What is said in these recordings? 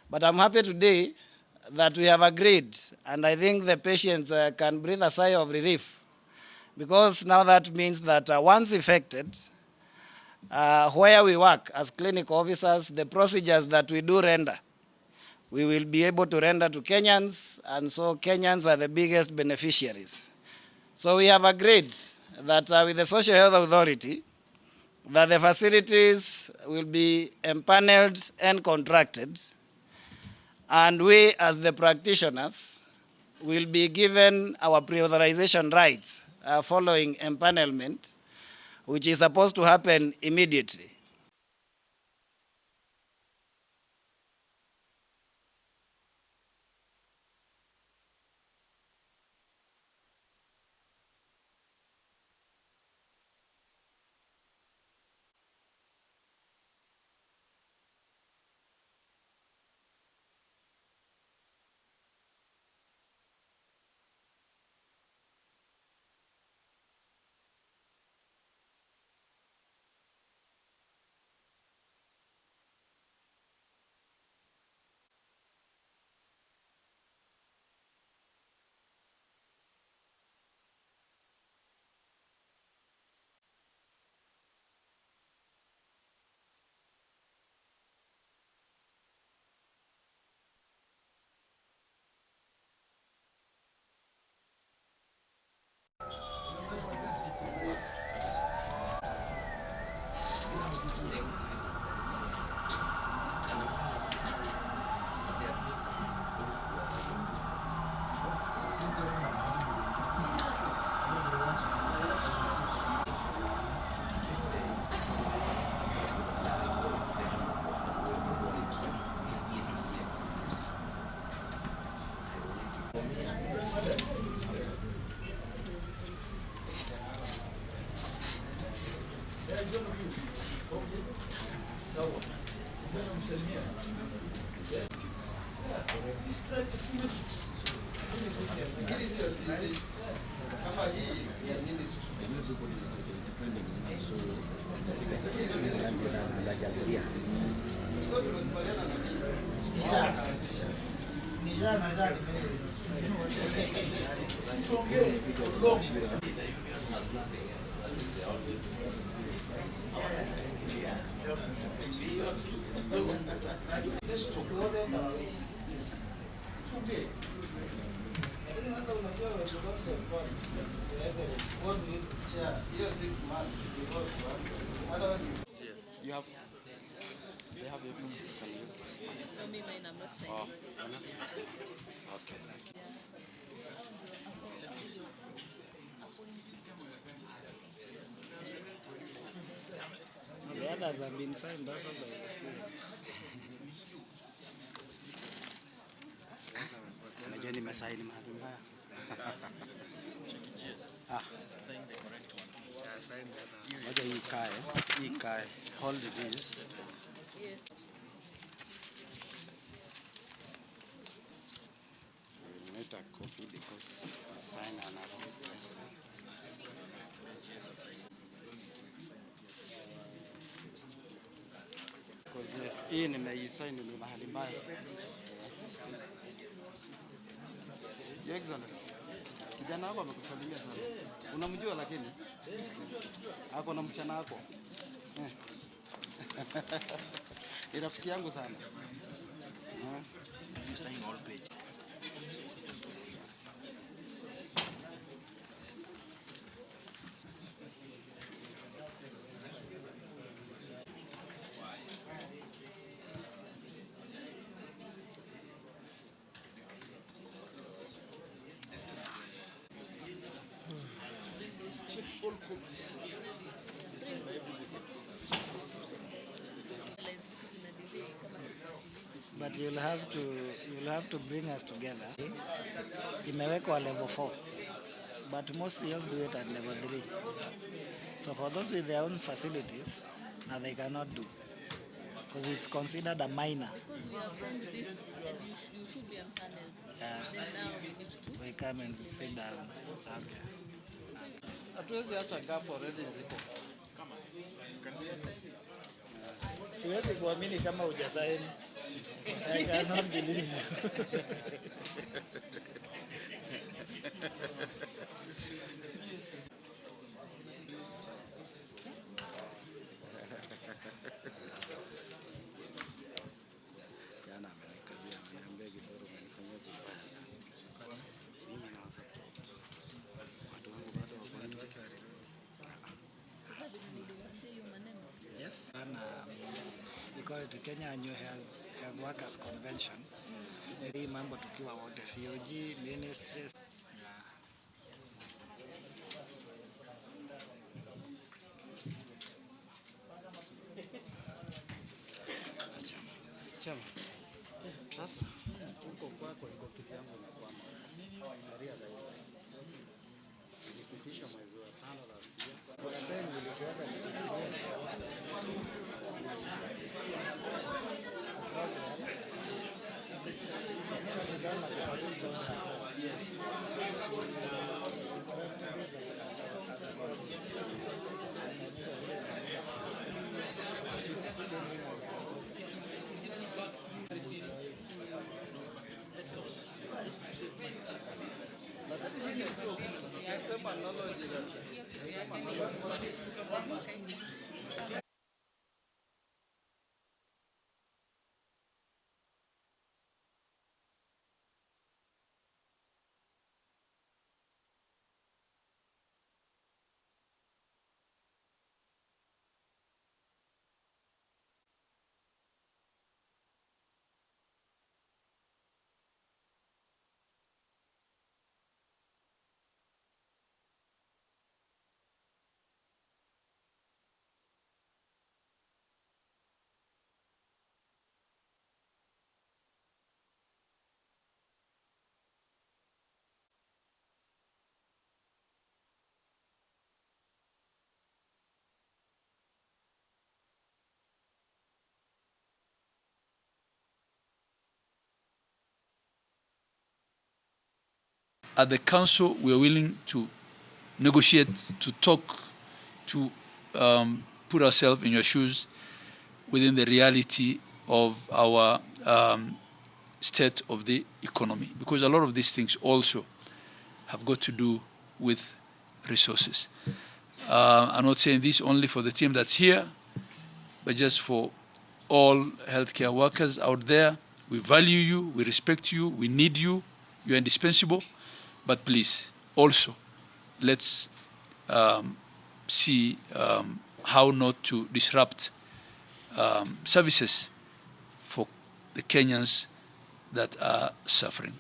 But I'm happy today that we have agreed, and I think the patients can breathe a sigh of relief, because now that means that once affected, where we work as clinical officers, the procedures that we do render, we will be able to render to Kenyans, and so Kenyans are the biggest beneficiaries. So we have agreed that with the Social Health Authority, that the facilities will be empaneled and contracted, and we as the practitioners will be given our pre-authorization rights following empanelment, which is supposed to happen immediately. You have, they have your room, you can use this one. No, me, mine, I'm not saying. Oh, you're not saying. Okay. The others have been signed also by the city. Najua nimesaini mahali mbaya. Ah. Sign the correct one. Yeah, sign the other. Moja hii ikae. Hold this. Yes. We need a copy because sign another place. Because hii nimeisign ni mahali mbaya. Your Excellency, kijana wako amekusalimia sana. Unamjua lakini? Ako na msichana wako. Ni rafiki yangu sana. You sign all page. But you'll have to bring us together. Imewekwa level 4, but most youths do it at level 3. So for those with their own facilities, now they cannot do, because it's considered a minor. Because we have sent this and you should be empaneled. Yeah. Then now we need to. We come and sit down. Okay. Hatuwezi acha gap already ziko. Siwezi kuamini kama hujasaini. I cannot believe you. Jana amenikabia, ameniambia Kibero umenifanyia vibaya sana. Mimi na support. Watu wangu bado wako nje. Yes. And we call it Kenya Annual Health Workers Convention. Hii mambo tukiwa wote COG, ministries. Chama. Sasa huko kwako iko kitu yangu na kwamba nilipitisha mwezi wa 5 last year. Kuna time nilikuwa at the council, we are willing to negotiate, to talk, to put ourselves in your shoes within the reality of our state of the economy. Because a lot of these things also have got to do with resources. I'm not saying this only for the team that's here, but just for all healthcare workers out there. We value you, we respect you, we need you, you're indispensable. But please, also, let's see how not to disrupt services for the Kenyans that are suffering.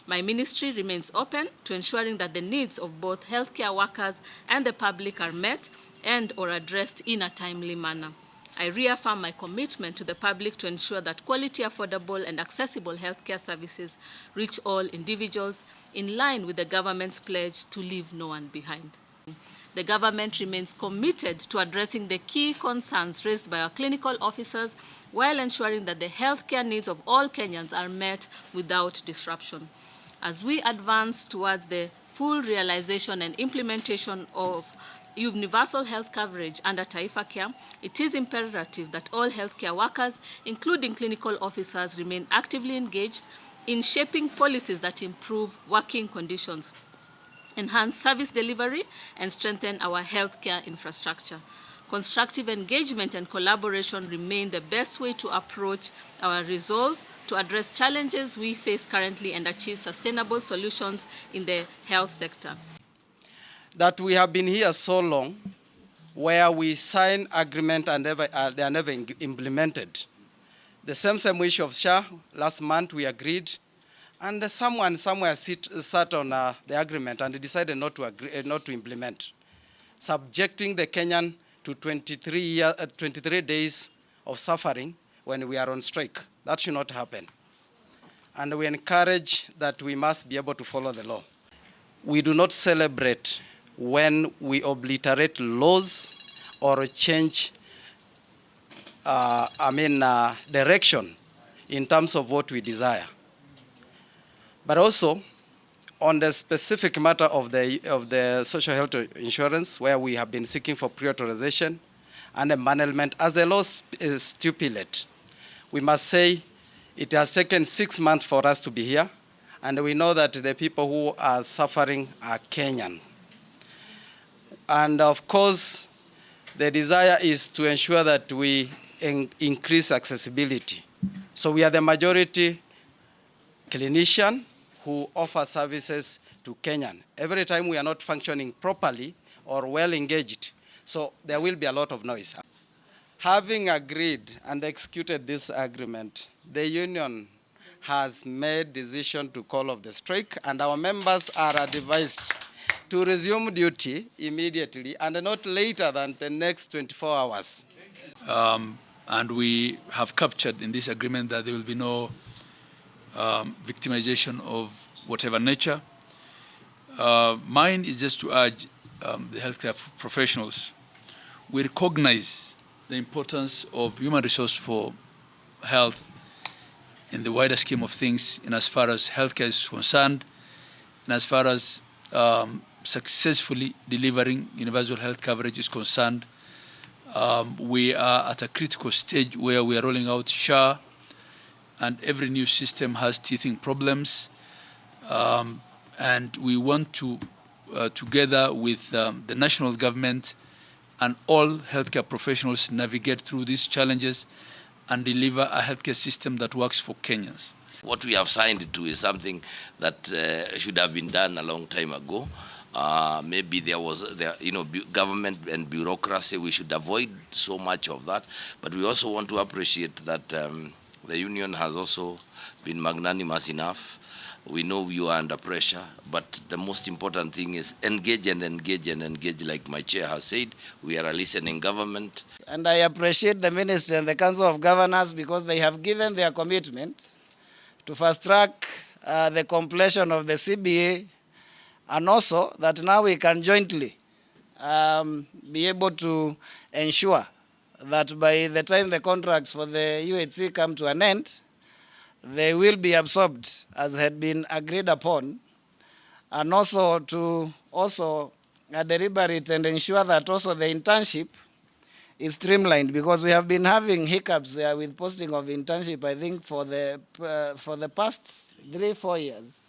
My ministry remains open to ensuring that the needs of both healthcare workers and the public are met and or addressed in a timely manner. I reaffirm my commitment to the public to ensure that quality, affordable, and accessible healthcare services reach all individuals in line with the government's pledge to leave no one behind. The government remains committed to addressing the key concerns raised by our clinical officers while ensuring that the healthcare needs of all Kenyans are met without disruption. As we advance towards the full realization and implementation of universal health coverage under Taifa Care, it is imperative that all healthcare workers, including clinical officers, remain actively engaged in shaping policies that improve working conditions, enhance service delivery, and strengthen our healthcare infrastructure. Constructive engagement and collaboration remain the best way to approach our resolve to address challenges we face currently and achieve sustainable solutions in the health sector. That we have been here so long, where we sign agreement and they are never implemented. The same issue of SHA, last month we agreed, and someone somewhere sat on the agreement and decided not to implement, subjecting the Kenyan to 23 days of suffering when we are on strike. That should not happen. And we encourage that we must be able to follow the law. We do not celebrate when we obliterate laws or change direction in terms of what we desire. But also, On the specific matter of the social health insurance, where we have been seeking for pre-authorization and empanelment, as the law stipulates, we must say it has taken 6 months for us to be here, and we know that the people who are suffering are Kenyan. And of course, the desire is to ensure that we increase accessibility. So we are the majority clinician who offer services to Kenyan. Every time we are not functioning properly or well engaged, so there will be a lot of noise. Having agreed and executed this agreement, the union has made decision to call off the strike, and our members are advised to resume duty immediately and not later than the next 24 hours. And we have captured in this agreement that there will be no victimization of whatever nature. Mine is just to urge the healthcare professionals. We recognize the importance of human resource for health in the wider scheme of things, in as far as healthcare is concerned, and as far as successfully delivering universal health coverage is concerned. We are at a critical stage where we are rolling out SHA, and every new system has teething problems. And we want to, together with the national government and all healthcare professionals, navigate through these challenges and deliver a healthcare system that works for Kenyans. What we have signed to is something that should have been done a long time ago. Maybe there was, government and bureaucracy, we should avoid so much of that. But we also want to appreciate that the union has also been magnanimous enough. We know you are under pressure, but the most important thing is engage and engage and engage, like my chair has said. We are a listening government. And I appreciate the Ministry and the Council of Governors because they have given their commitment to fast-track the completion of the CBA, and also that now we can jointly be able to ensure that by the time the contracts for the UHC come to an end, they will be absorbed as had been agreed upon, and also to deliberate and ensure that also the internship is streamlined, because we have been having hiccups with posting of internship, I think, for the past 3-4 years,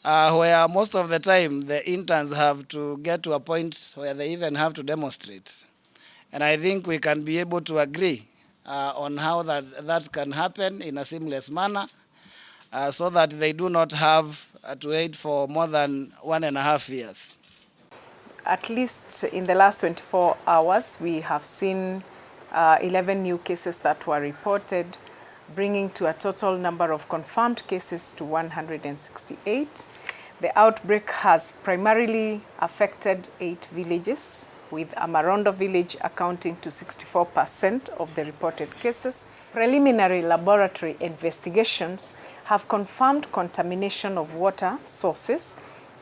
where most of the time the interns have to get to a point where they even have to demonstrate. And I think we can be able to agree on how that can happen in a seamless manner, so that they do not have to wait for more than 1.5 years. At least in the last 24 hours, we have seen 11 new cases that were reported, bringing to a total number of confirmed cases to 168. The outbreak has primarily affected 8 villages, with Amarondo village accounting to 64% of the reported cases. Preliminary laboratory investigations have confirmed contamination of water sources,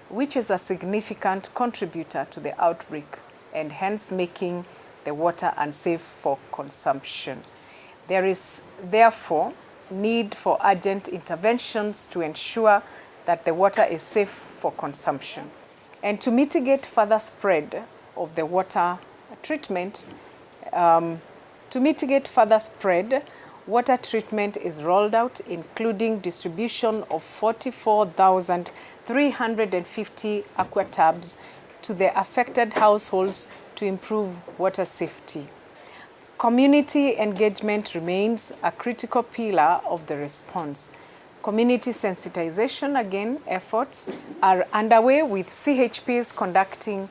which is a significant contributor to the outbreak and hence making the water unsafe for consumption. There is therefore need for urgent interventions to ensure that the water is safe for consumption. And to mitigate further spread of the water treatment, water treatment is rolled out, including distribution of 44,350 aqua tabs to the affected households to improve water safety. Community engagement remains a critical pillar of the response. Community sensitization, again, efforts are underway, with CHPs conducting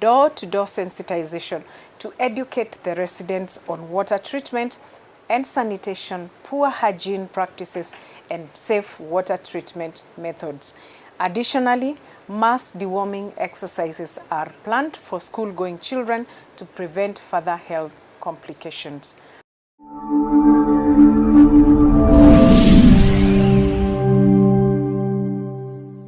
door-to-door sensitization to educate the residents on water treatment and sanitation, poor hygiene practices, and safe water treatment methods. Additionally, mass deworming exercises are planned for school-going children to prevent further health complications.